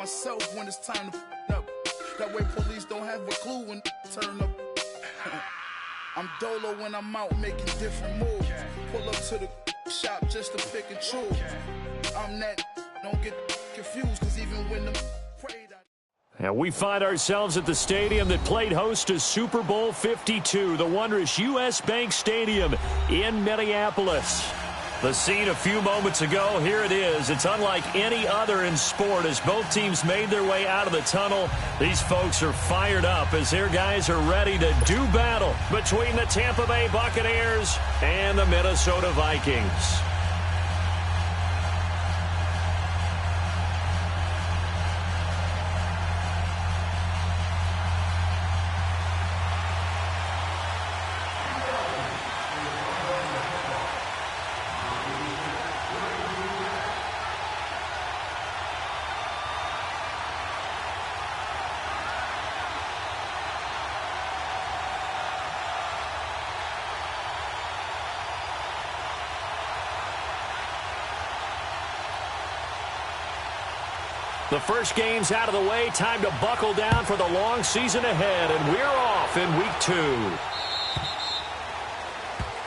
myself when it's time to up. That way police don't have a clue when turn up. I'm dolo when I'm out making different moves. Pull up to the shop just to pick and choose. I'm that, don't get confused, cause even when the prayed And we find ourselves at the stadium that played host to Super Bowl 52, the wondrous U.S. Bank Stadium in Minneapolis. The scene a few moments ago, here it is. It's unlike any other in sport as both teams made their way out of the tunnel. These folks are fired up as their guys are ready to do battle between the Tampa Bay Buccaneers and the Minnesota Vikings. The first game's out of the way. Time to buckle down for the long season ahead. And we're off in week 2.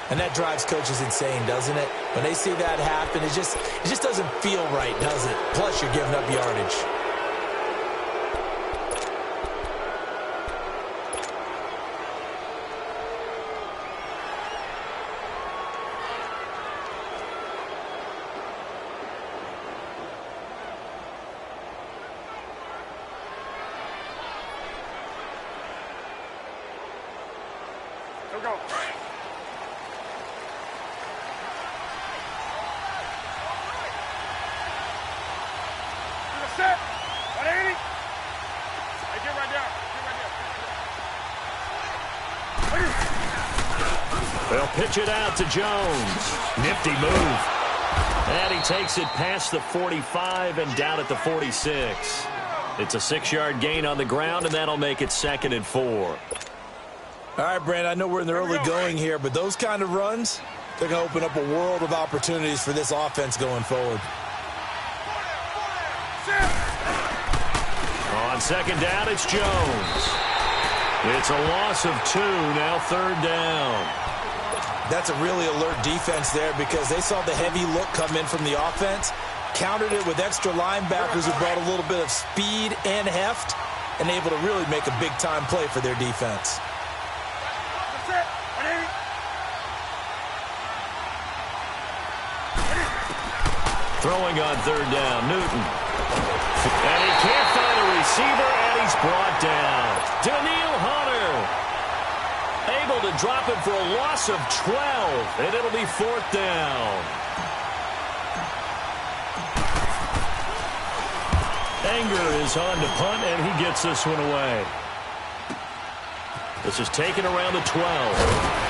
And that drives coaches insane, doesn't it? When they see that happen, it just doesn't feel right, does it? Plus, you're giving up yardage. Go. Set. 180. Hey, get right down. They'll pitch it out to Jones. Nifty move. And he takes it past the 45 and down at the 46. It's a 6-yard gain on the ground, and that'll make it 2nd and 4. All right, Brandon, I know we're in the early going here, but those kind of runs, they're going to open up a world of opportunities for this offense going forward. On 2nd down, it's Jones. It's a loss of 2, now 3rd down. That's a really alert defense there because they saw the heavy look come in from the offense, countered it with extra linebackers who brought a little bit of speed and heft, and able to really make a big-time play for their defense. Throwing on 3rd down, Newton. And he can't find a receiver, and he's brought down. Daniil Hunter able to drop it for a loss of 12, and it'll be 4th down. Anger is on to punt, and he gets this one away. This is taken around the 12.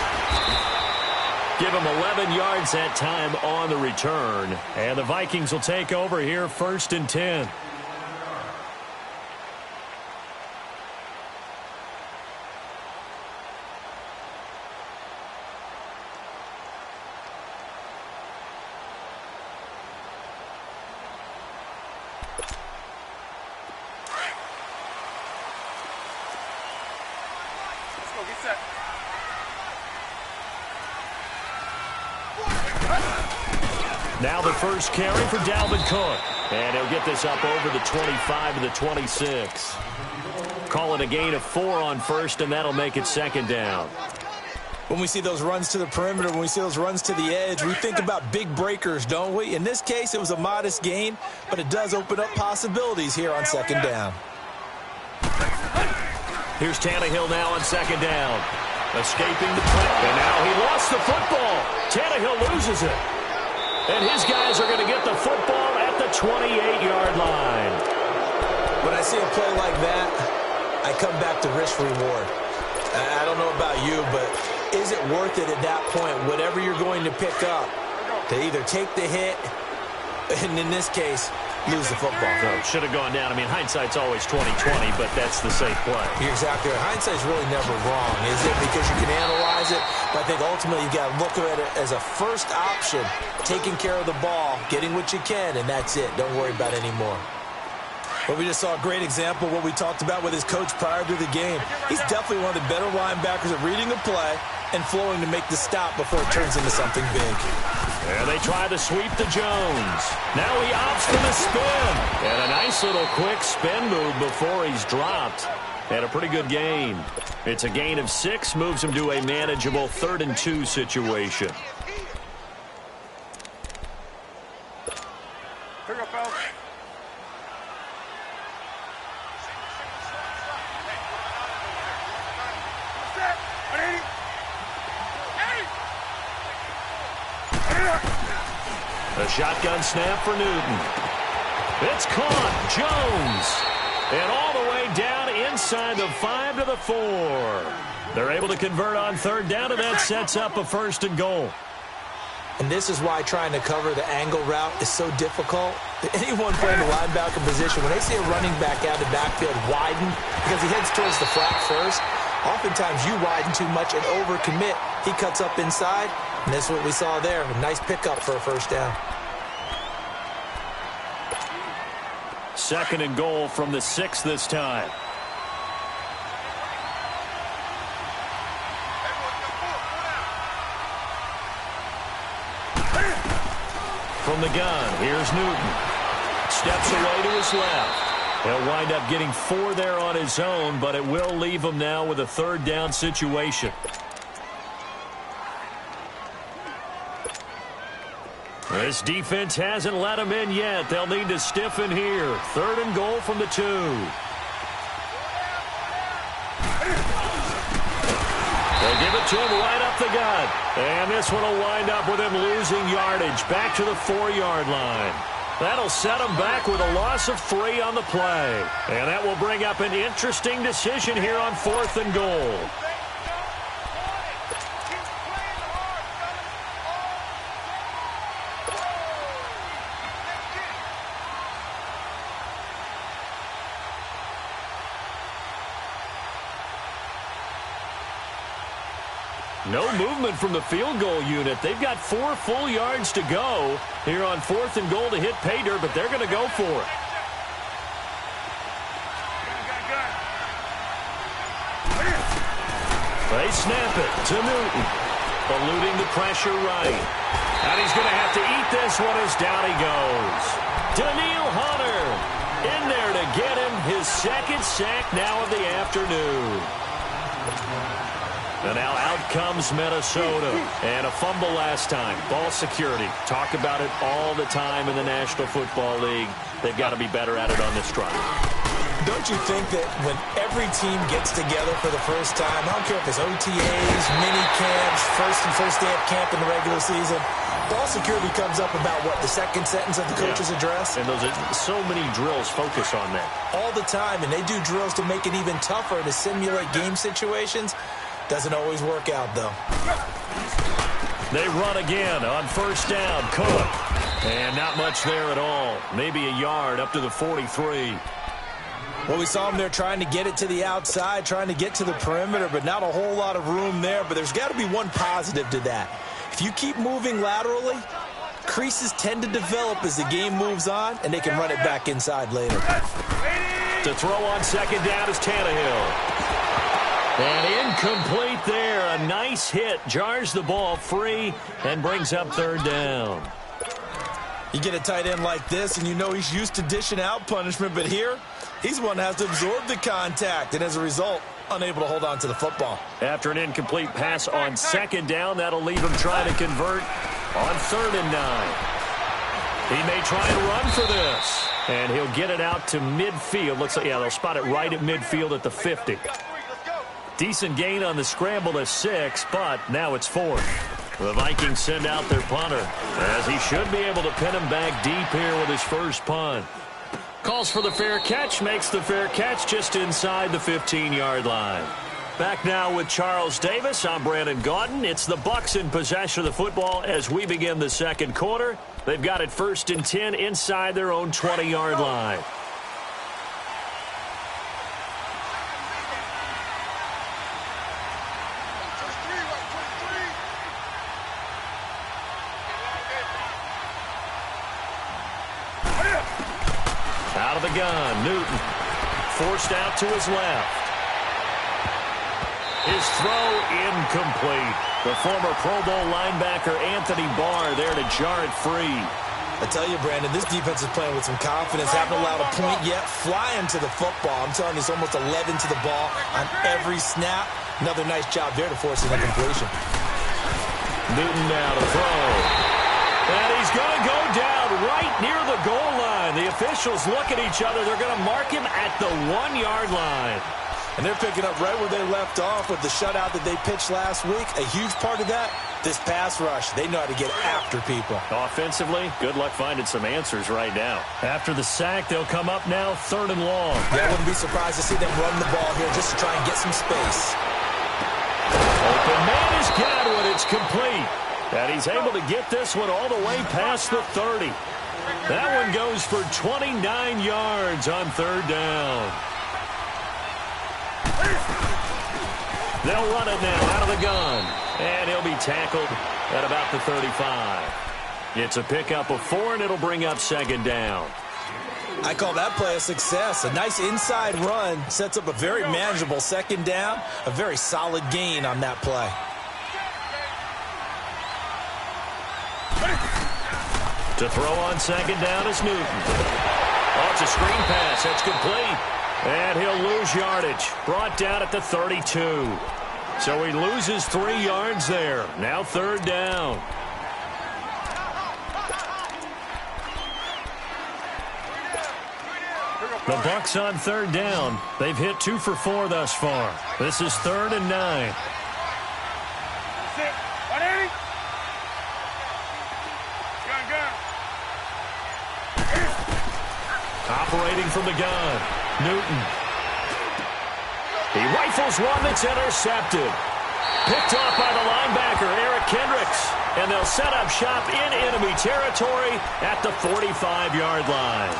Give him 11 yards that time on the return. And the Vikings will take over here 1st and 10. Let's go, get set. Now the first carry for Dalvin Cook. And he'll get this up over the 25 to the 26. Call it a gain of 4 on 1st, and that'll make it 2nd down. When we see those runs to the perimeter, when we see those runs to the edge, we think about big breakers, don't we? In this case, it was a modest gain, but it does open up possibilities here on 2nd down. Here's Tannehill now on 2nd down. Escaping the play. And now he lost the football. Tannehill loses it. And his guys are going to get the football at the 28-yard line. When I see a play like that, I come back to risk-reward. I don't know about you, but is it worth it at that point, whatever you're going to pick up, to either take the hit, and in this case, lose the football? So should have gone down. I mean, hindsight's always 20/20, but that's the safe play. You're exactly right. Hindsight's really never wrong, is it? Because you can analyze it, but I think ultimately you got to look at it as a first option, taking care of the ball, getting what you can, and that's it. Don't worry about any more. Well, we just saw a great example of what we talked about with his coach prior to the game. He's definitely one of the better linebackers at reading the play and flowing to make the stop before it turns into something big. And they try to sweep to Jones. Now he opts for the spin. And a nice little quick spin move before he's dropped. And a pretty good gain. It's a gain of 6, moves him to a manageable 3rd and 2 situation. Pick up, Al. A shotgun snap for Newton. It's caught. Jones. And all the way down inside the 5 to the 4. They're able to convert on 3rd down, and that sets up a 1st and goal. And this is why trying to cover the angle route is so difficult. Anyone playing the linebacker position, when they see a running back out of the backfield widen because he heads towards the flat first, oftentimes you widen too much and overcommit. He cuts up inside, and that's what we saw there. A nice pickup for a 1st down. 2nd and goal from the 6 this time. From the gun, here's Newton. Steps away to his left. He'll wind up getting 4 there on his own, but it will leave him now with a 3rd down situation. This defense hasn't let him in yet. They'll need to stiffen here. 3rd and goal from the 2. They'll give it to him right up the gut. And this one will wind up with him losing yardage back to the 4-yard line. That'll set him back with a loss of 3 on the play. And that will bring up an interesting decision here on 4th and goal. No movement from the field goal unit. They've got 4 full yards to go here on 4th and goal to hit pay dirt, but they're going to go for it. They snap it to Newton, eluding the pressure right. And he's going to have to eat this one as down he goes. Daniil Hunter in there to get him his 2nd sack now of the afternoon. And now out comes Minnesota. And a fumble last time. Ball security. Talk about it all the time in the National Football League. They've got to be better at it on this drive. Don't you think that when every team gets together for the first time, I don't care if it's OTAs, mini camps, first day of camp in the regular season, ball security comes up about what, the 2nd sentence of the coach's address? And those are so many drills focus on that. All the time, and they do drills to make it even tougher to simulate game situations. Doesn't always work out, though. They run again on 1st down. Cook. And not much there at all. Maybe a yard up to the 43. Well, we saw them there trying to get it to the outside, trying to get to the perimeter, but not a whole lot of room there. But there's got to be one positive to that. If you keep moving laterally, creases tend to develop as the game moves on, and they can run it back inside later. To throw on 2nd down is Tannehill. And incomplete there. A nice hit. Jars the ball free and brings up 3rd down. You get a tight end like this, and you know he's used to dishing out punishment, but here, he's one that has to absorb the contact, and as a result, unable to hold on to the football. After an incomplete pass on 2nd down, that'll leave him trying to convert on 3rd and 9. He may try and run for this, and he'll get it out to midfield. Looks like, yeah, they'll spot it right at midfield at the 50. Decent gain on the scramble to 6, but now it's 4th. The Vikings send out their punter, as he should be able to pin him back deep here with his first punt. Calls for the fair catch, makes the fair catch just inside the 15-yard line. Back now with Charles Davis. I'm Brandon Gaudin. It's the Bucs in possession of the football as we begin the 2nd quarter. They've got it 1st and 10 inside their own 20-yard line. Out of the gun. Newton forced out to his left. His throw incomplete. The former Pro Bowl linebacker Anthony Barr there to jar it free. I tell you, Brandon, this defense is playing with some confidence. Haven't allowed a point yet. Flying to the football. I'm telling you, it's almost 11 to the ball on every snap. Another nice job there to force an incompletion. Newton now to throw. And he's going to go down right near the goal line. The officials look at each other. They're going to mark him at the 1-yard line. And they're picking up right where they left off with the shutout that they pitched last week. A huge part of that, this pass rush. They know how to get after people. Offensively, good luck finding some answers right now. After the sack, they'll come up now 3rd and long. Yeah, I wouldn't be surprised to see them run the ball here just to try and get some space. Open man is Godwin. It's complete. And he's able to get this one all the way past the 30. That one goes for 29 yards on 3rd down. They'll run it now out of the gun. And he'll be tackled at about the 35. It's a pickup of 4, and it'll bring up 2nd down. I call that play a success. A nice inside run sets up a very manageable 2nd down. A very solid gain on that play. To throw on 2nd down is Newton. Oh, it's a screen pass. That's complete. And he'll lose yardage. Brought down at the 32. So he loses 3 yards there. Now 3rd down. The Bucs on 3rd down. They've hit 2 for 4 thus far. This is 3rd and 9. Operating from the gun, Newton. He rifles one that's intercepted. Picked off by the linebacker, Eric Kendricks. And they'll set up shop in enemy territory at the 45-yard line.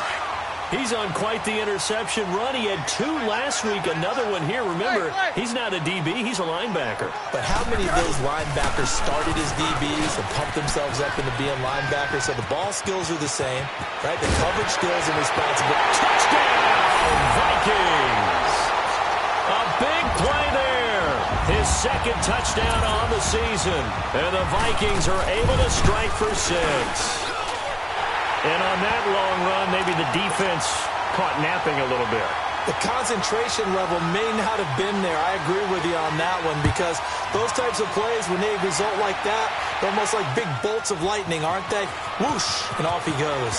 He's on quite the interception run. He had 2 last week, another one here. Remember, he's not a DB, he's a linebacker. But how many of those linebackers started as DBs and pumped themselves up into being linebackers? So the ball skills are the same, right? The coverage skills and responsibility. Touchdown, Vikings! A big play there. His 2nd touchdown on the season. And the Vikings are able to strike for 6. And on that long run, maybe the defense caught napping a little bit. The concentration level may not have been there. I agree with you on that one because those types of plays, when they result like that, they're almost like big bolts of lightning, aren't they? Whoosh, and off he goes.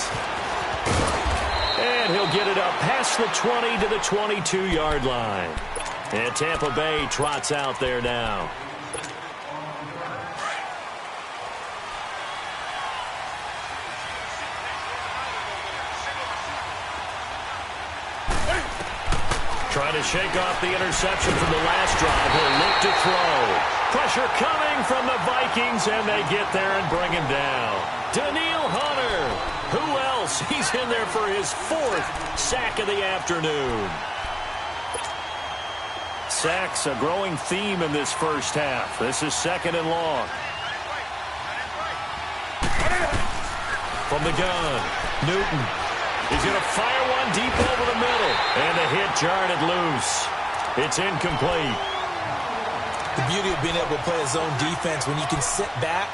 And he'll get it up past the 20 to the 22-yard line. And Tampa Bay trots out there now. Trying to shake off the interception from the last drive. He'll look to throw. Pressure coming from the Vikings, and they get there and bring him down. Daniil Hunter. Who else? He's in there for his 4th sack of the afternoon. Sacks, a growing theme in this first half. This is 2nd and long. From the gun, Newton. He's going to fire one deep over the middle. And the hit jarred it loose. It's incomplete. The beauty of being able to play a zone defense when you can sit back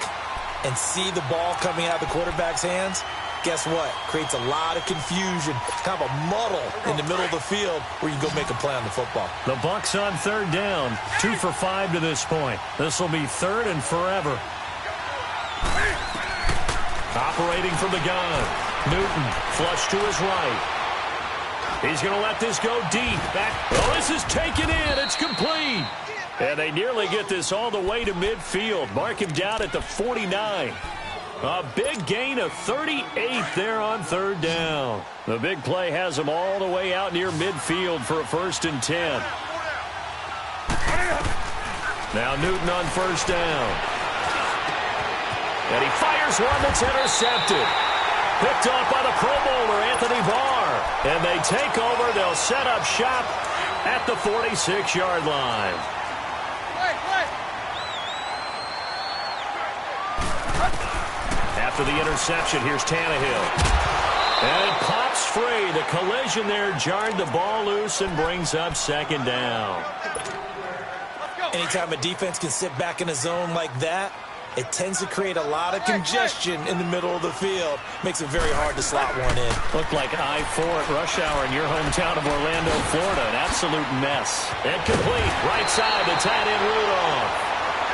and see the ball coming out of the quarterback's hands, guess what? Creates a lot of confusion, kind of a muddle in the middle of the field where you go make a play on the football. The Bucs on 3rd down. 2 for 5 to this point. This will be 3rd and forever. Operating from the gun. Newton, flush to his right. He's going to let this go deep. Back. Oh, this is taken in. It's complete. And they nearly get this all the way to midfield. Mark him down at the 49. A big gain of 38 there on 3rd down. The big play has him all the way out near midfield for a 1st and 10. Now Newton on 1st down. And he fires one that's intercepted. Picked off by the Pro Bowler, Anthony Barr. And they take over. They'll set up shop at the 46-yard line. After the interception, here's Tannehill. And it pops free. The collision there jarred the ball loose and brings up second down. Anytime a defense can sit back in a zone like that, it tends to create a lot of congestion in the middle of the field. Makes it very hard to slot one in. Looked like I-4 at rush hour in your hometown of Orlando, Florida. An absolute mess. Incomplete. Right side, the tight end Rudolph.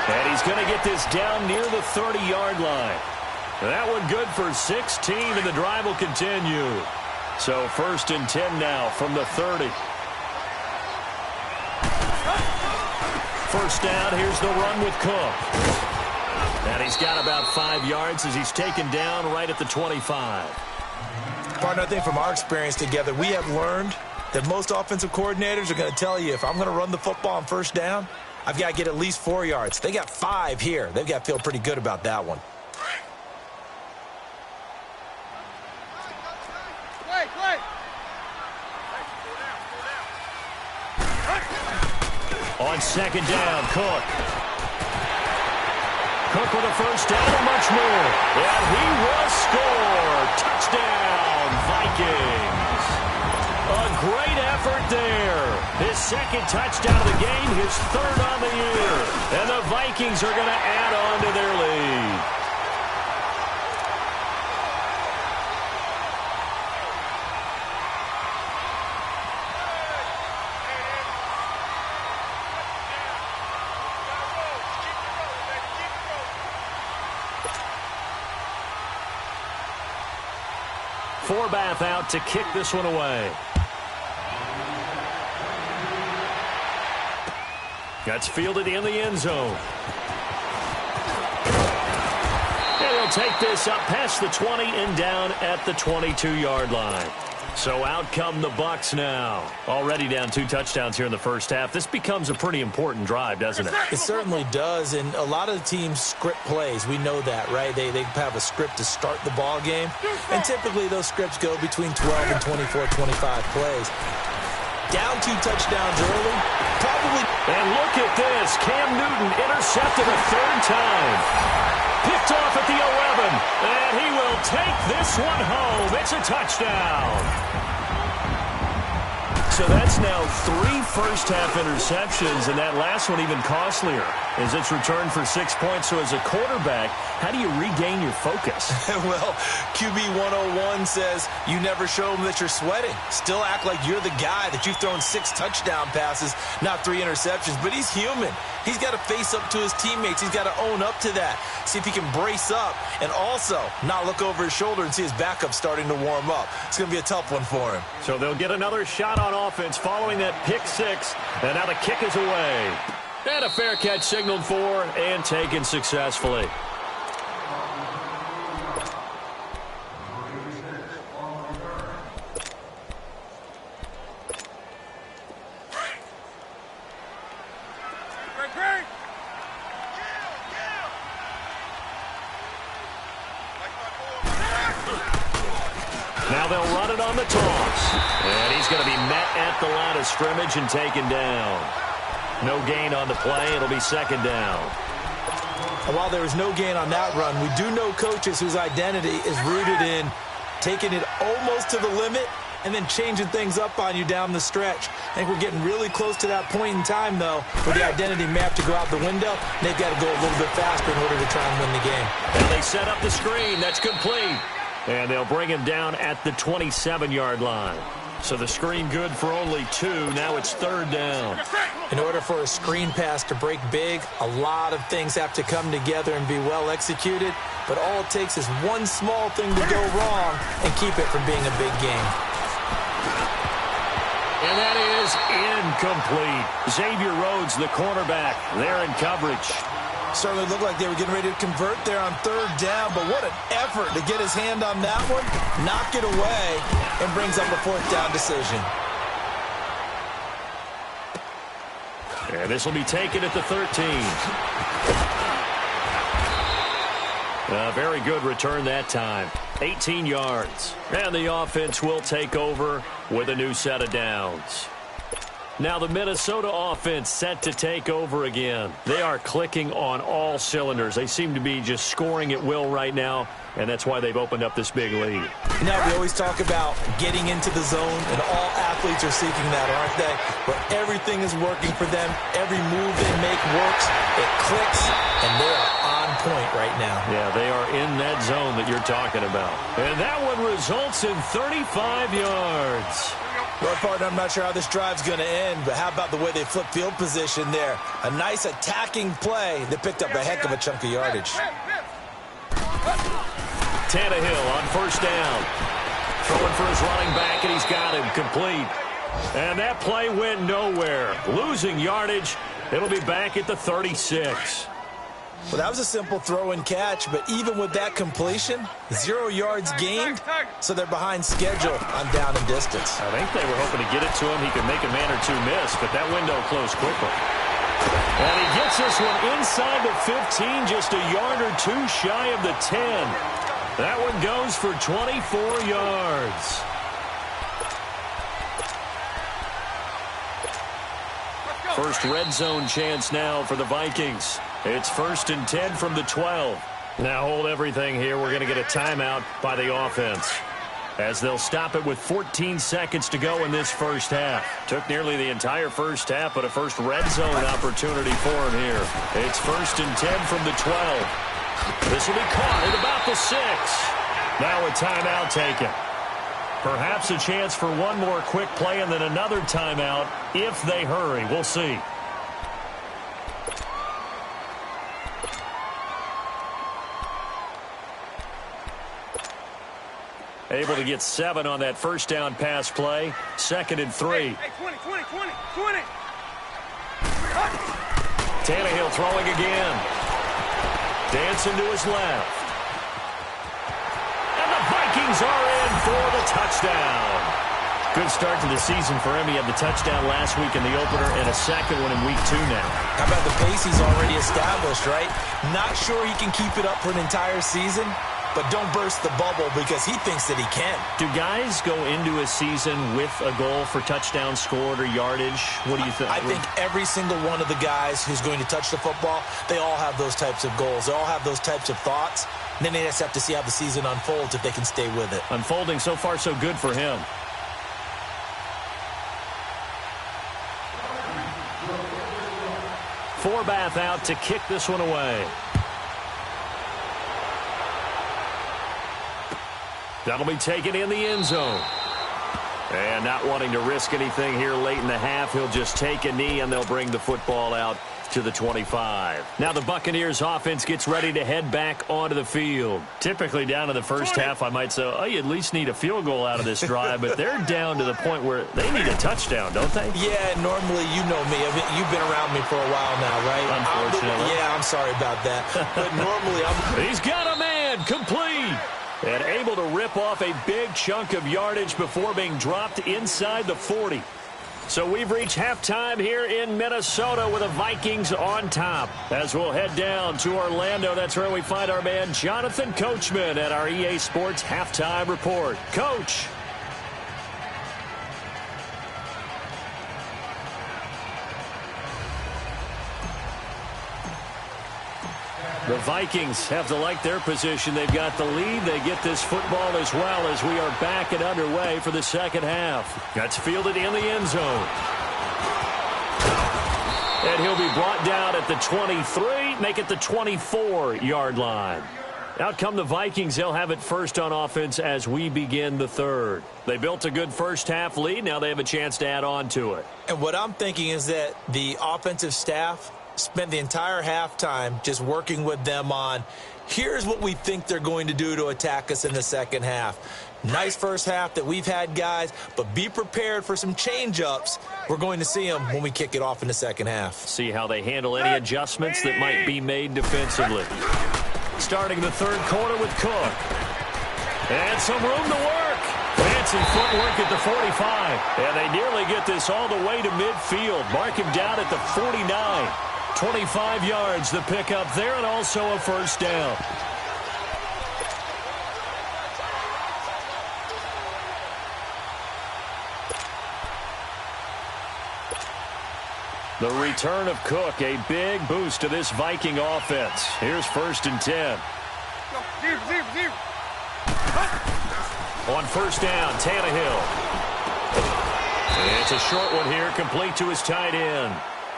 And he's going to get this down near the 30-yard line. That one good for 16, and the drive will continue. So 1st and 10 now from the 30. First down, here's the run with Cook. And he's got about 5 yards as he's taken down right at the 25. Partner, I think from our experience together, we have learned that most offensive coordinators are going to tell you, if I'm going to run the football on first down, I've got to get at least 4 yards. They got 5 here. They've got to feel pretty good about that one. On second down, Cook. Cook with a first down and much more. And he will score. Touchdown, Vikings. A great effort there. His second touchdown of the game, his 3rd on the year. And the Vikings are going to add on to their lead. Forbath out to kick this one away. That's fielded in the end zone. And he'll take this up past the 20 and down at the 22-yard line. So out come the Bucs now. Already down 2 touchdowns here in the first half. This becomes a pretty important drive, doesn't it? It certainly does, and a lot of the teams script plays. We know that, right? They have a script to start the ball game, and typically those scripts go between 12 and 24, 25 plays. Down 2 touchdowns early, probably. And look at this. Cam Newton intercepted a 3rd time. Picked off at the 11, and he will take this one home. It's a touchdown. So that's now 3 first-half interceptions, and that last one even costlier as it's returned for 6 points. So as a quarterback, how do you regain your focus? Well, QB 101 says you never show them that you're sweating. Still act like you're the guy, that you've thrown 6 touchdown passes, not 3 interceptions. But he's human. He's got to face up to his teammates. He's got to own up to that. See if he can brace up and also not look over his shoulder and see his backup starting to warm up. It's going to be a tough one for him. So they'll get another shot on offense following that pick 6. And now the kick is away. And a fair catch signaled for and taken successfully. Now they'll run it on the toss. And he's going to be met at the line of scrimmage and taken down. No gain on the play. It'll be second down. And while there was no gain on that run, we do know coaches whose identity is rooted in taking it almost to the limit and then changing things up on you down the stretch. I think we're getting really close to that point in time, though, where the identity map to go out the window, and they've got to go a little bit faster in order to try and win the game. And they set up the screen. That's complete. And they'll bring him down at the 27-yard line. So the screen good for only 2. Now it's 3rd down. In order for a screen pass to break big, a lot of things have to come together and be well executed. But all it takes is one small thing to go wrong and keep it from being a big game. And that is incomplete. Xavier Rhodes, the cornerback, there in coverage. Certainly looked like they were getting ready to convert there on 3rd down, but what an effort to get his hand on that one, knock it away, and brings up a 4th down decision. And this will be taken at the 13. A very good return that time. 18 yards. And the offense will take over with a new set of downs. Now the Minnesota offense set to take over again. They are clicking on all cylinders. They seem to be just scoring at will right now, and that's why they've opened up this big lead. Now, we always talk about getting into the zone, and all athletes are seeking that, aren't they? Where everything is working for them. Every move they make works. It clicks, and they are on point right now. Yeah, they are in that zone that you're talking about. And that one results in 35 yards. Well, partner, I'm not sure how this drive's going to end, but how about the way they flip field position there? A nice attacking play that picked up a heck of a chunk of yardage. Tannehill on first down. Throwing for his running back, and he's got him complete. And that play went nowhere. Losing yardage. It'll be back at the 36. Well, that was a simple throw and catch, but even with that completion, 0 yards gained, so they're behind schedule on down and distance. I think they were hoping to get it to him. He could make a man or two miss, but that window closed quickly. And he gets this one inside the 15, just a yard or two shy of the 10. That one goes for 24 yards. First red zone chance now for the Vikings. It's 1st and 10 from the 12. Now hold everything here. We're going to get a timeout by the offense, as they'll stop it with 14 seconds to go in this first half. Took nearly the entire first half, but a first red zone opportunity for him here. It's 1st and 10 from the 12. This will be caught at about the 6. Now a timeout taken. Perhaps a chance for one more quick play and then another timeout if they hurry. We'll see. Able to get 7 on that first down pass play. 2nd and 3. Hey, 20. Tannehill throwing again. Dancing to his left. And the Vikings are in for the touchdown. Good start to the season for him. He had the touchdown last week in the opener and a second one in week 2 now. How about the pace he's already established, right? Not sure he can keep it up for an entire season, but don't burst the bubble because he thinks that he can. Do guys go into a season with a goal for touchdown scored or yardage? What do you think? I think every single one of the guys who's going to touch the football, they all have those types of goals. They all have those types of thoughts. And then they just have to see how the season unfolds if they can stay with it. Unfolding so far so good for him. Forbath out to kick this one away. That'll be taken in the end zone. And not wanting to risk anything here late in the half, he'll just take a knee and they'll bring the football out to the 25. Now the Buccaneers offense gets ready to head back onto the field. Typically down in the first half, I might say, oh, you at least need a field goal out of this drive, but they're down to the point where they need a touchdown, don't they? Yeah, normally, you know me. You've been around me for a while now, right? Unfortunately. I'm sorry about that. But normally, He's got a man, complete. And able to rip off a big chunk of yardage before being dropped inside the 40. So we've reached halftime here in Minnesota with the Vikings on top. As we'll head down to Orlando, that's where we find our man Jonathan Coachman at our EA Sports Halftime Report. Coach. The Vikings have to like their position. They've got the lead. They get this football as well as we are back and underway for the second half. That's fielded in the end zone. And he'll be brought down at the 23, make it the 24-yard line. Out come the Vikings. They'll have it first on offense as we begin the third. They built a good first-half lead. Now they have a chance to add on to it. And what I'm thinking is that the offensive staff spent the entire halftime just working with them on, here's what we think they're going to do to attack us in the second half. Nice first half that we've had, guys, but be prepared for some change-ups. We're going to see them when we kick it off in the second half. See how they handle any adjustments that might be made defensively. Starting the third quarter with Cook. And some room to work. Fancy footwork at the 45. And they nearly get this all the way to midfield. Mark him down at the 49. 25 yards the pickup there, and also a first down. The return of Cook, a big boost to this Viking offense. Here's 1st and 10. On 1st down, Tannehill. It's a short one here, complete to his tight end.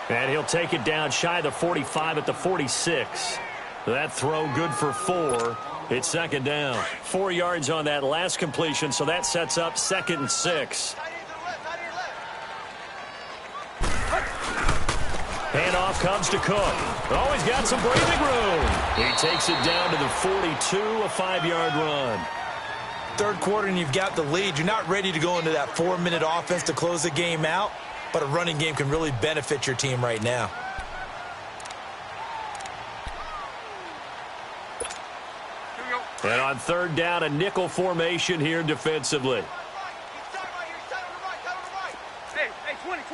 And he'll take it down shy of the 45 at the 46. That throw good for 4. It's 2nd down. 4 yards on that last completion, so that sets up 2nd and 6. Handoff comes to Cook. Oh, he's got some breathing room. He takes it down to the 42, a 5-yard run. 3rd quarter and you've got the lead. You're not ready to go into that 4-minute offense to close the game out, but a running game can really benefit your team right now. And on 3rd down, a nickel formation here defensively. Hey, 20.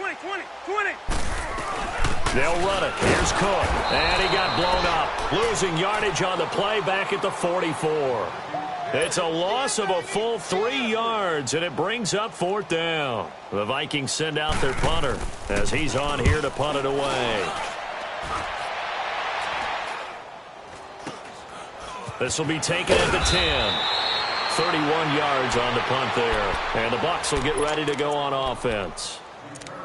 They'll run it. Here's Cook. And he got blown up. Losing yardage on the play back at the 44. It's a loss of a full 3 yards, and it brings up 4th down. The Vikings send out their punter as he's on here to punt it away. This will be taken at the 10. 31 yards on the punt there. And the Bucs will get ready to go on offense.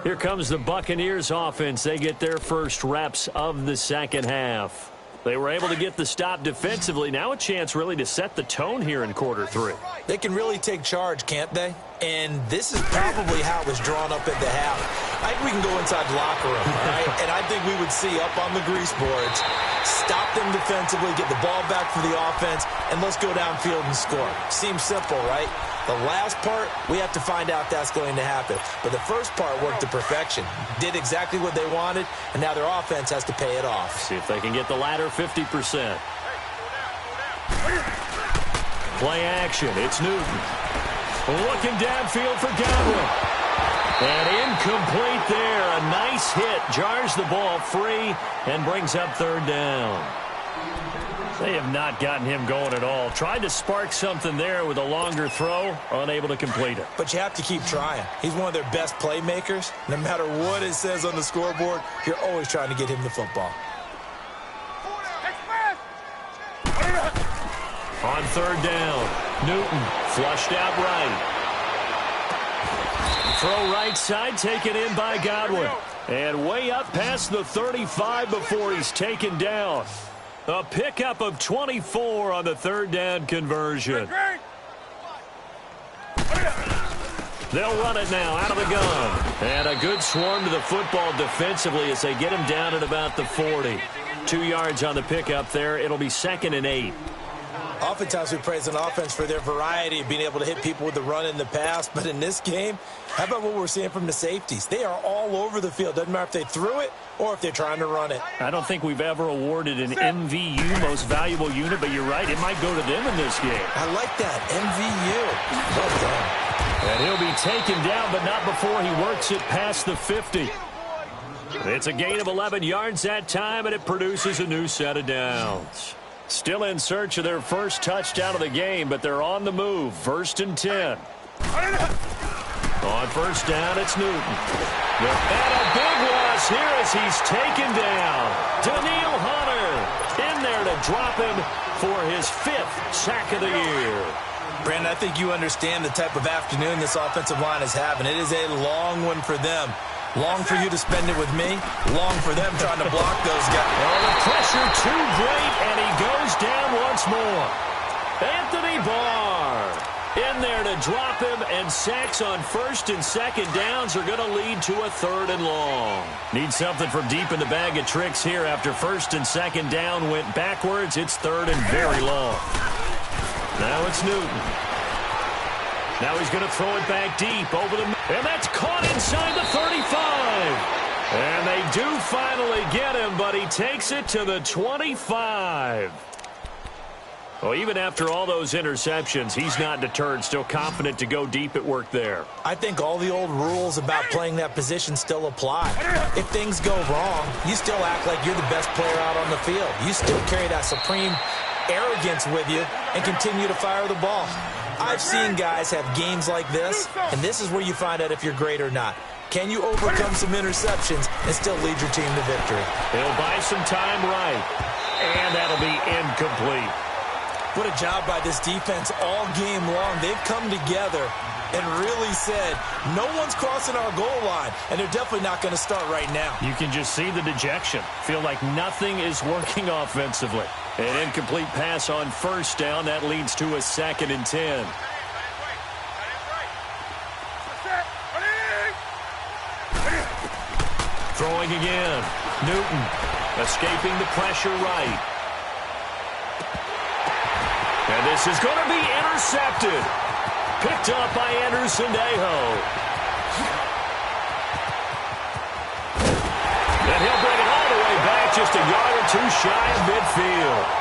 Here comes the Buccaneers offense. They get their first reps of the 2nd half. They were able to get the stop defensively. Now a chance really to set the tone here in quarter 3. They can really take charge, can't they? And this is probably how it was drawn up at the half. I think we can go inside the locker room, all right? And I think we would see up on the grease boards, stop them defensively, get the ball back for the offense, and let's go downfield and score. Seems simple, right? The last part, we have to find out that's going to happen. But the first part worked to perfection. Did exactly what they wanted, and now their offense has to pay it off. See if they can get the latter 50%. Play action. It's Newton. Looking downfield for Godwin. And incomplete there. A nice hit. Jars the ball free and brings up 3rd down. They have not gotten him going at all. Tried to spark something there with a longer throw. Unable to complete it. But you have to keep trying. He's one of their best playmakers. No matter what it says on the scoreboard, you're always trying to get him the football. On 3rd down, Newton flushed out right. Throw right side, taken in by Godwin. And way up past the 35 before he's taken down. A pickup of 24 on the 3rd down conversion. They'll run it now out of the gun. And a good swarm to the football defensively as they get him down at about the 40. 2 yards on the pickup there. It'll be 2nd and 8. Oftentimes we praise an offense for their variety of being able to hit people with the run in the pass. But in this game, how about what we're seeing from the safeties? They are all over the field. Doesn't matter if they threw it or if they're trying to run it. I don't think we've ever awarded an MVU, most valuable unit, but you're right. It might go to them in this game. I like that. MVU. Well done. And he'll be taken down, but not before he works it past the 50. It's a gain of 11 yards that time, and it produces a new set of downs. Still in search of their first touchdown of the game, but they're on the move. 1st and 10. On 1st down, it's Newton. And a big loss here as he's taken down. Daniil Hunter in there to drop him for his 5th sack of the year. Brandon, I think you understand the type of afternoon this offensive line is having. It is a long one for them. Long for you to spend it with me. Long for them trying to block those guys. Oh, the pressure too great, and he goes down once more. Anthony Barr in there to drop him, and sacks on 1st and 2nd downs are going to lead to a 3rd and long. Need something from deep in the bag of tricks here after 1st and 2nd down went backwards. It's 3rd and very long. Now it's Newton. Now he's going to throw it back deep over the... And that's caught inside the 35. And they do finally get him, but he takes it to the 25. Well, even after all those interceptions, he's not deterred, still confident to go deep at work there. I think all the old rules about playing that position still apply. If things go wrong, you still act like you're the best player out on the field. You still carry that supreme arrogance with you and continue to fire the ball. I've seen guys have games like this, and this is where you find out if you're great or not. Can you overcome some interceptions and still lead your team to victory? He'll buy some time right, and that'll be incomplete. What a job by this defense all game long. They've come together and really said, no one's crossing our goal line, and they're definitely not going to start right now. You can just see the dejection. Feel like nothing is working offensively. An incomplete pass on first down. That leads to a 2nd and 10. Throwing again. Newton escaping the pressure right. And this is going to be intercepted. Picked up by Anderson Dejo. And he'll bring it all the way back, just a yard or two shy of midfield.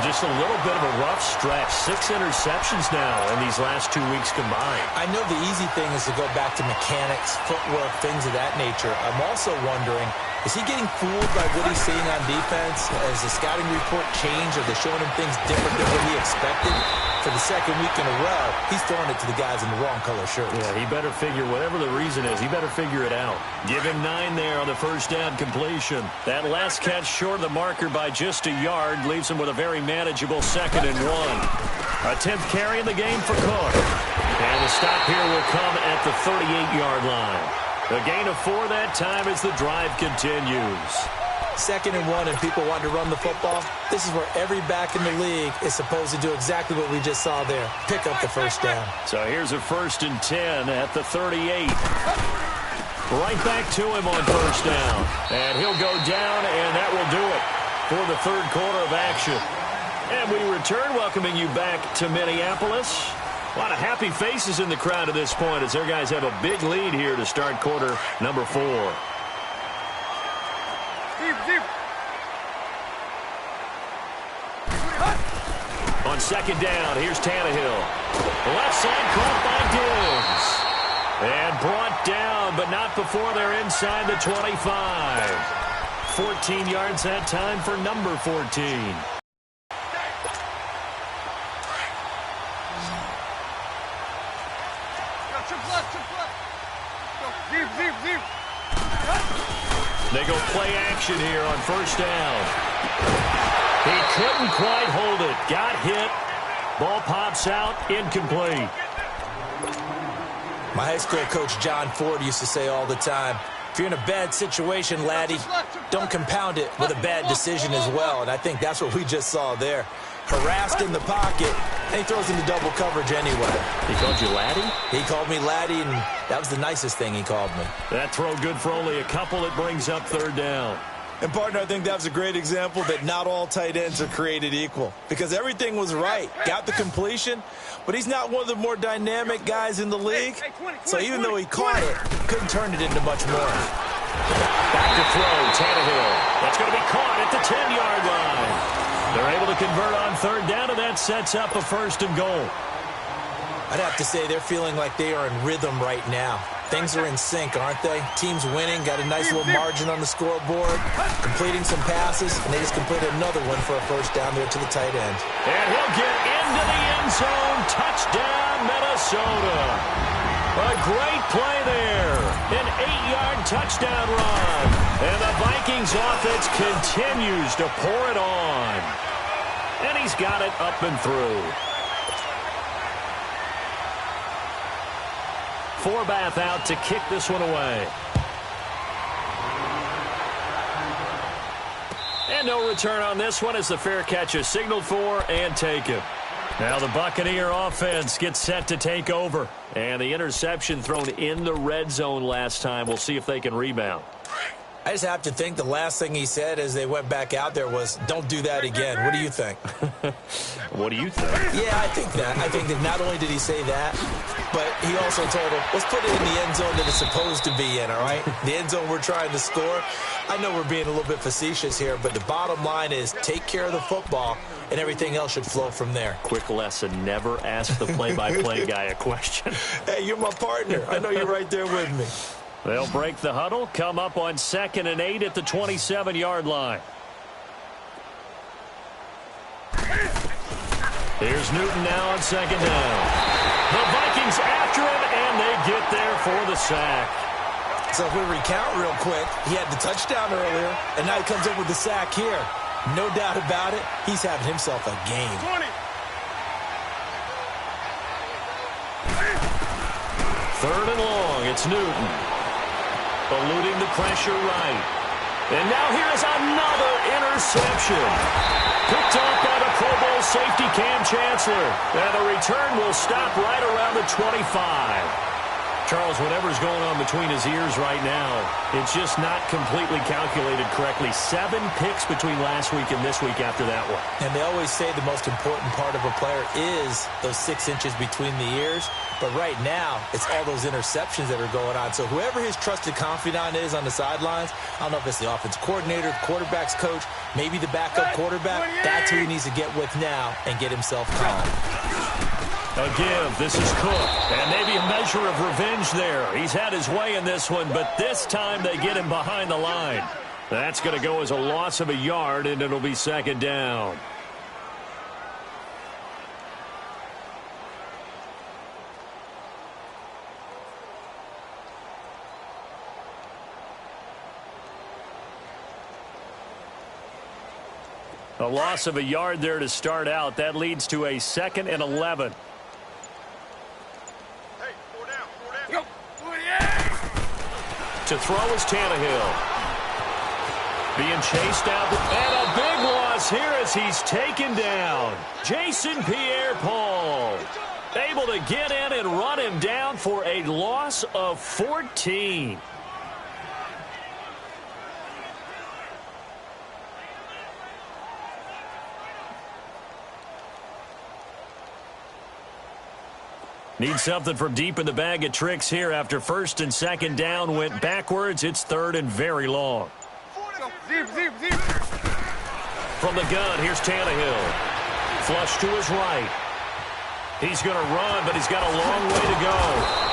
Just a little bit of a rough stretch. 6 interceptions now in these last 2 weeks combined. I know the easy thing is to go back to mechanics, footwork, things of that nature. I'm also wondering, is he getting fooled by what he's seeing on defense? Has the scouting report changed? Are they showing him things different than what he expected? For the 2nd week in a row, he's throwing it to the guys in the wrong color shirts. Yeah, he better figure, whatever the reason is, he better figure it out. Give him 9 there on the first down completion. That last catch short of the marker by just a yard leaves him with a very manageable 2nd and 1. A 10th carry in the game for Cook. And the stop here will come at the 38-yard line. A gain of 4 that time as the drive continues. 2nd and 1 and people want to run the football. This is where every back in the league is supposed to do exactly what we just saw there. Pick up the first down. So here's a 1st and 10 at the 38. Right back to him on first down. And he'll go down, and that will do it for the 3rd quarter of action. And we return, welcoming you back to Minneapolis. A lot of happy faces in the crowd at this point as their guys have a big lead here to start quarter number 4. On 2nd down, here's Tannehill. Left side caught by Diggs. And brought down, but not before they're inside the 25. 14 yards that time for number 14. They go play action here on first down. He couldn't quite hold it. Got hit. Ball pops out. Incomplete. My high school coach, John Ford, used to say all the time, if you're in a bad situation, laddie, don't compound it with a bad decision as well. And I think that's what we just saw there. Harassed in the pocket, and he throws into double coverage anyway. He called you laddie? He called me laddie, and that was the nicest thing he called me. That throw good for only a couple. It brings up 3rd down. And, partner, I think that was a great example that not all tight ends are created equal. Because everything was right. Got the completion, but he's not one of the more dynamic guys in the league. So even though he caught it, couldn't turn it into much more. Back to throw, Tannehill. That's going to be caught at the 10-yard line. They're able to convert on 3rd down, and that sets up a 1st and goal. I'd have to say they're feeling like they are in rhythm right now. Things are in sync, aren't they? Team's winning, got a nice little margin on the scoreboard, completing some passes, and they just completed another one for a 1st down there to the tight end. And he'll get into the end zone. Touchdown, Minnesota. A great play there. An 8-yard touchdown run. And the Vikings offense continues to pour it on. And he's got it up and through. Forbath out to kick this one away. And no return on this one as the fair catch is signaled for and taken. Now the Buccaneer offense gets set to take over. And the interception thrown in the red zone last time. We'll see if they can rebound. I just have to think the last thing he said as they went back out there was, don't do that again. What do you think? What do you think? Yeah, I think that. I think that not only did he say that, but he also told him, let's put it in the end zone that it's supposed to be in, all right? The end zone we're trying to score. I know we're being a little bit facetious here, but the bottom line is take care of the football, and everything else should flow from there. Quick lesson, never ask the play-by-play guy a question. Hey, you're my partner. I know you're right there with me. They'll break the huddle, come up on 2nd and 8 at the 27-yard line. Here's Newton now on 2nd down. The Vikings after him, and they get there for the sack. So if we recount real quick, he had the touchdown earlier, and now he comes up with the sack here. No doubt about it, he's having himself a game. 20. Third and long, it's Newton. Eluding the pressure right. And now here's another interception. Picked off by the Pro Bowl safety Cam Chancellor. And the return will stop right around the 25. Charles, whatever's going on between his ears right now, it's just not completely calculated correctly. 7 picks between last week and this week after that one. And they always say the most important part of a player is those 6 inches between the ears. But right now, it's all those interceptions that are going on. So whoever his trusted confidant is on the sidelines, I don't know if it's the offensive coordinator, the quarterback's coach, maybe the backup quarterback, that's who he needs to get with now and get himself calm. A give. This is Cook. And maybe a measure of revenge there. He's had his way in this one, but this time they get him behind the line. That's going to go as a loss of a yard, and it'll be second down. A loss of a yard there to start out. That leads to a 2nd and 11. Hey, 4 down, 4 down. To throw is Tannehill. Being chased out. And a big loss here as he's taken down. Jason Pierre-Paul able to get in and run him down for a loss of 14. Need something from deep in the bag of tricks here after 1st and 2nd down went backwards. It's 3rd and very long. Zip. From the gun, here's Tannehill. Flush to his right. He's going to run, but he's got a long way to go.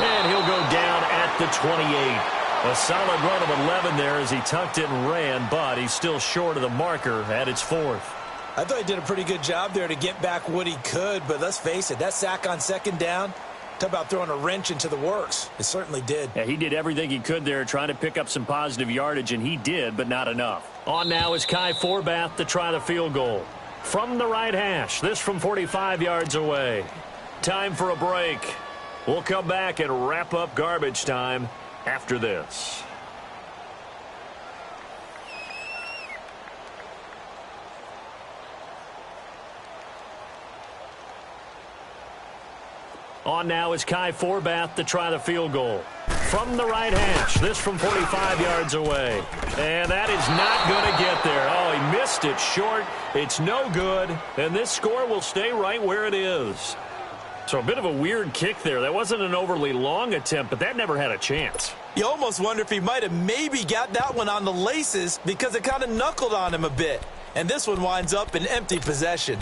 And he'll go down at the 28. A solid run of 11 there as he tucked it and ran, but he's still short of the marker at its 4th. I thought he did a pretty good job there to get back what he could, but let's face it, that sack on 2nd down, talk about throwing a wrench into the works. It certainly did. Yeah, he did everything he could there trying to pick up some positive yardage, and he did, but not enough. On now is Kai Forbath to try the field goal. From the right hash, this from 45 yards away. Time for a break. We'll come back and wrap up garbage time after this. On now is Kai Forbath to try the field goal. From the right hash, this from 45 yards away. And that is not going to get there. Oh, he missed it short. It's no good. And this score will stay right where it is. So a bit of a weird kick there. That wasn't an overly long attempt, but that never had a chance. You almost wonder if he might have maybe got that one on the laces because it kind of knuckled on him a bit. And this one winds up in empty possession.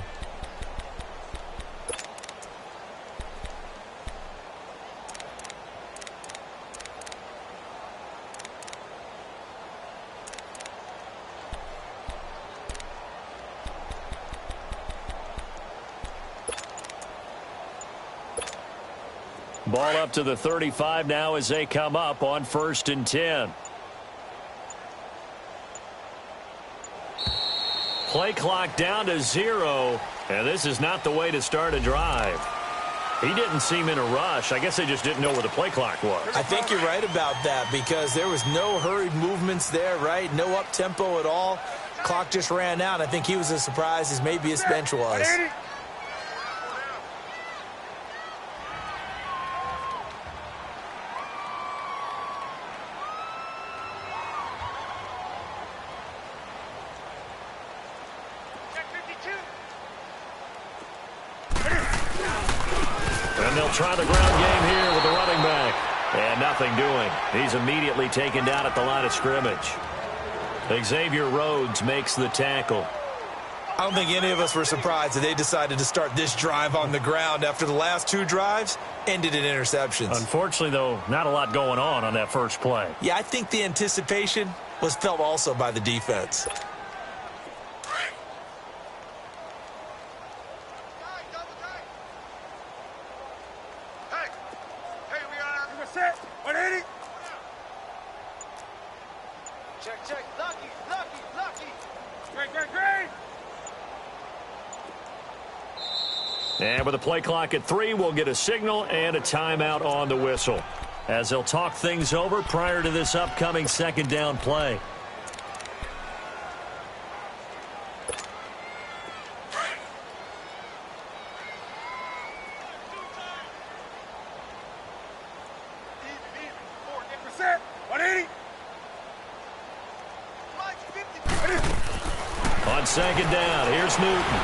Ball up to the 35 now as they come up on 1st and 10. Play clock down to 0, and this is not the way to start a drive. He didn't seem in a rush. I guess they just didn't know where the play clock was. I think you're right about that because there was no hurried movements there, right? No up-tempo at all. Clock just ran out. I think he was as surprised as maybe his bench was. Try the ground game here with the running back. And nothing doing. He's immediately taken down at the line of scrimmage. Xavier Rhodes makes the tackle. I don't think any of us were surprised that they decided to start this drive on the ground after the last 2 drives ended in interceptions. Unfortunately, though, not a lot going on that first play. Yeah, I think the anticipation was felt also by the defense. Check. Lucky. Great. And with the play clock at 3, we'll get a signal and a timeout on the whistle, as they'll talk things over prior to this upcoming second down play. On second down, here's Newton.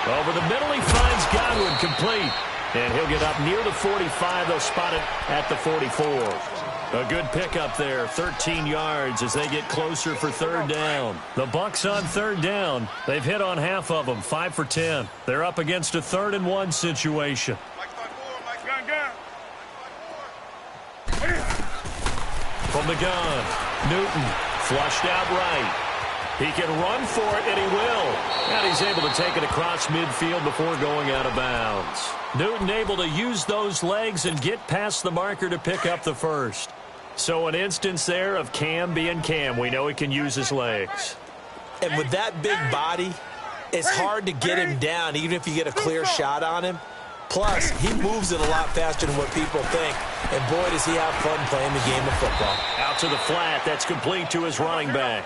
Over the middle, he finds Godwin complete. And he'll get up near the 45. They'll spot it at the 44. A good pickup there, 13 yards as they get closer for third down. The Bucs on third down. They've hit on half of them, 5 for 10. They're up against a 3rd and 1 situation. From the gun, Newton flushed out right. He can run for it, and he will. And he's able to take it across midfield before going out of bounds. Newton able to use those legs and get past the marker to pick up the first. So an instance there of Cam being Cam. We know he can use his legs. And with that big body, it's hard to get him down, even if you get a clear shot on him. Plus, he moves it a lot faster than what people think. And boy, does he have fun playing the game of football. Out to the flat. That's complete to his running back.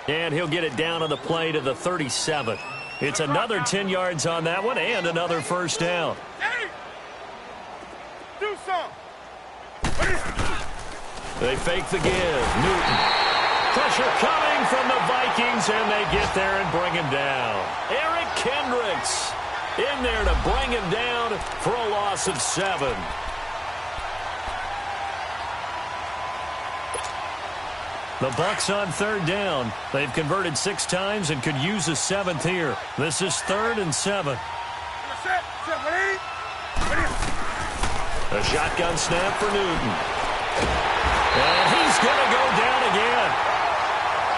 And he'll get it down on the play to the 37. It's another 10 yards on that one and another first down. Do something. They fake the give. Newton. Pressure coming from the Vikings, and they get there and bring him down. Eric Kendricks in there to bring him down for a loss of 7. The Bucs on third down. They've converted 6 times and could use a 7th here. This is 3rd and 7. A shotgun snap for Newton. And he's going to go down again.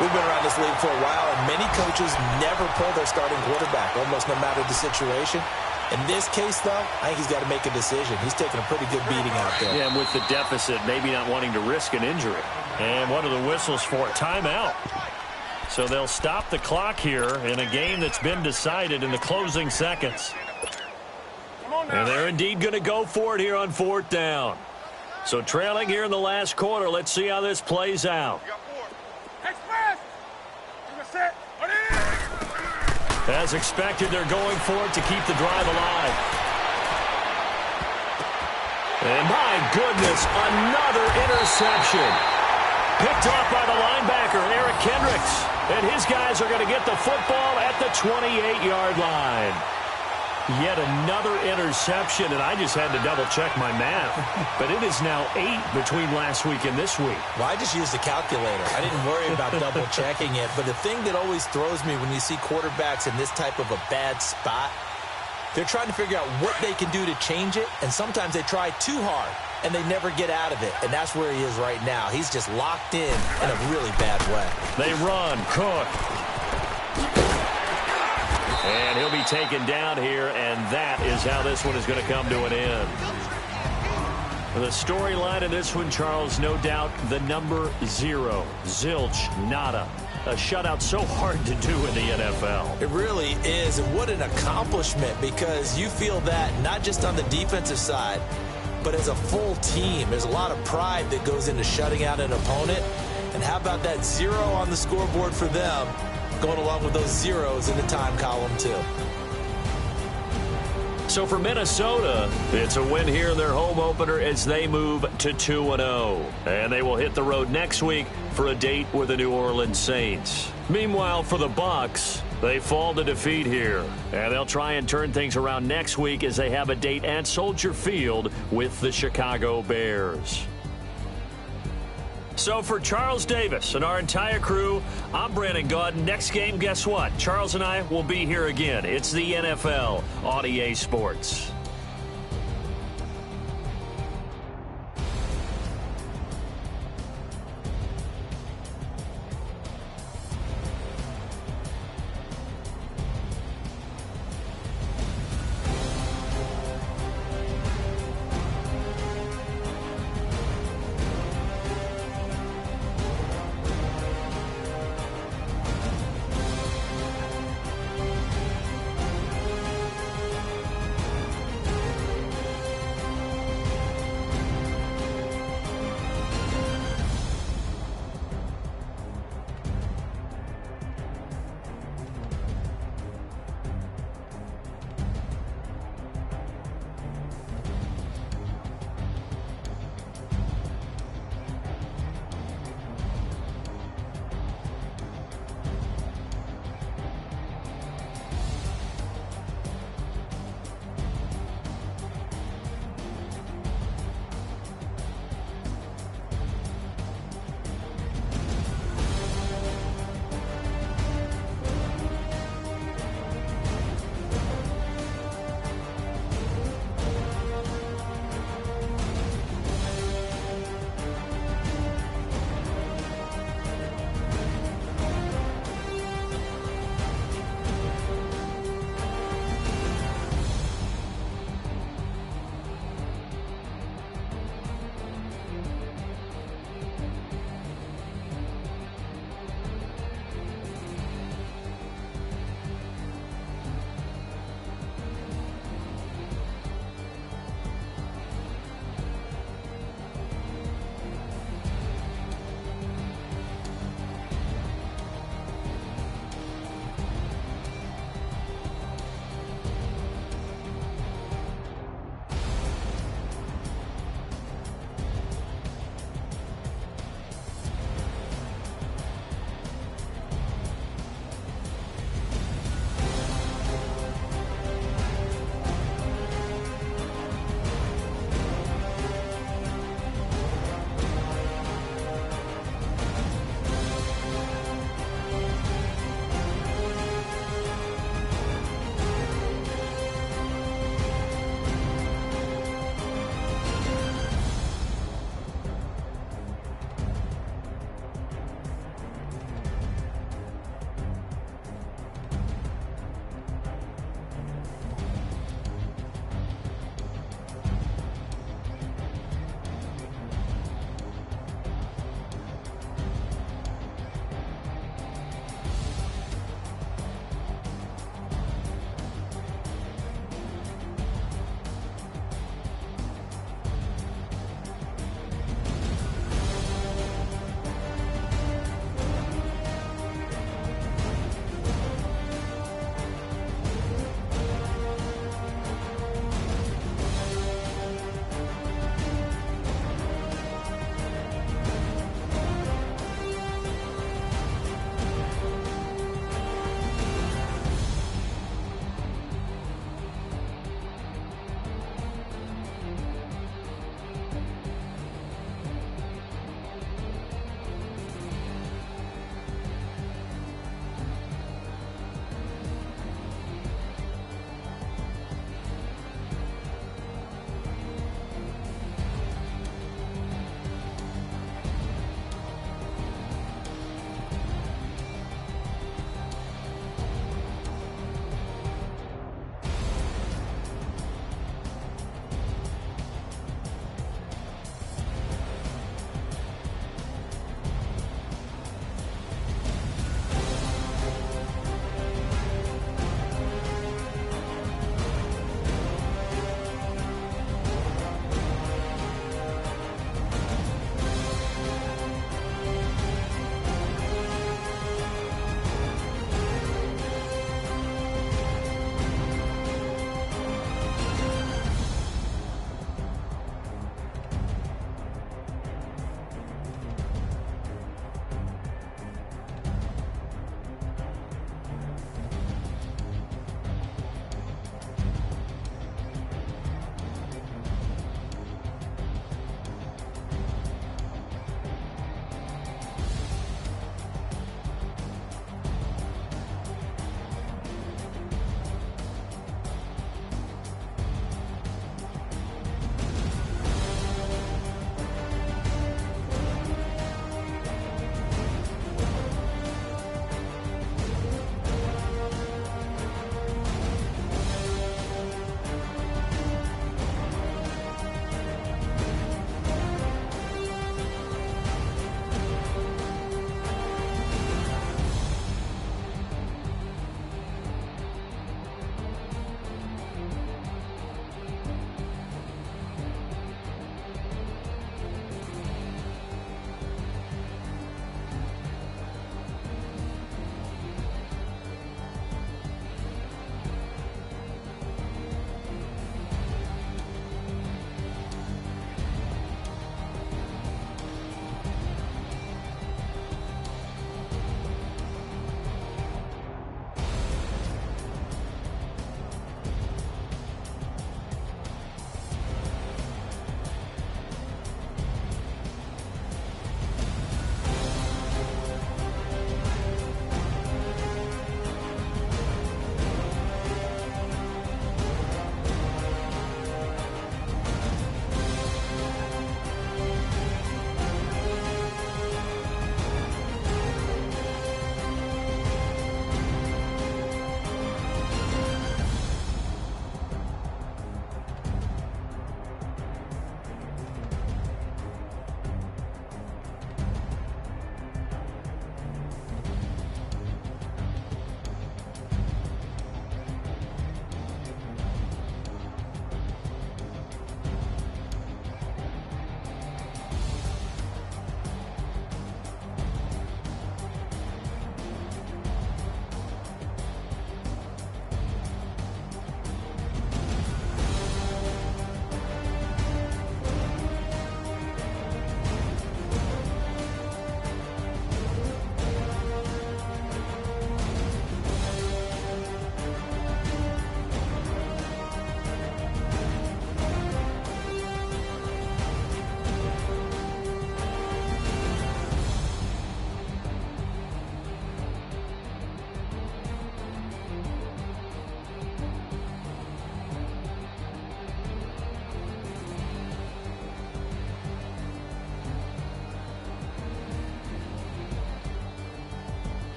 We've been around this league for a while, and many coaches never pull their starting quarterback, almost no matter the situation. In this case, though, I think he's got to make a decision. He's taking a pretty good beating out there. Yeah, and with the deficit, maybe not wanting to risk an injury. And what are the whistles for? Timeout. So they'll stop the clock here in a game that's been decided in the closing seconds. And they're indeed going to go for it here on 4th down. So trailing here in the last quarter, let's see how this plays out. As expected, they're going for it to keep the drive alive. And my goodness, another interception. Picked off by the linebacker, Eric Kendricks. And his guys are going to get the football at the 28-yard line. Yet another interception, and I just had to double-check my math. But it is now 8 between last week and this week. Well, I just used a calculator. I didn't worry about double-checking it. But the thing that always throws me when you see quarterbacks in this type of a bad spot, they're trying to figure out what they can do to change it, and sometimes they try too hard, and they never get out of it. And that's where he is right now. He's just locked in a really bad way. They run. Cook. And he'll be taken down here, and that is how this one is going to come to an end. The storyline of this one, Charles, no doubt the number 0. Zilch, nada. A shutout so hard to do in the NFL. It really is, and what an accomplishment, because you feel that not just on the defensive side, but as a full team. There's a lot of pride that goes into shutting out an opponent. And how about that 0 on the scoreboard for them, going along with those zeros in the time column, too. So for Minnesota, it's a win here in their home opener as they move to 2-0. And they will hit the road next week for a date with the New Orleans Saints. Meanwhile, for the Bucs, they fall to defeat here. And they'll try and turn things around next week as they have a date at Soldier Field with the Chicago Bears. So for Charles Davis and our entire crew, I'm Brandon Gaudin. Next game, guess what? Charles and I will be here again. It's the NFL on EA Sports.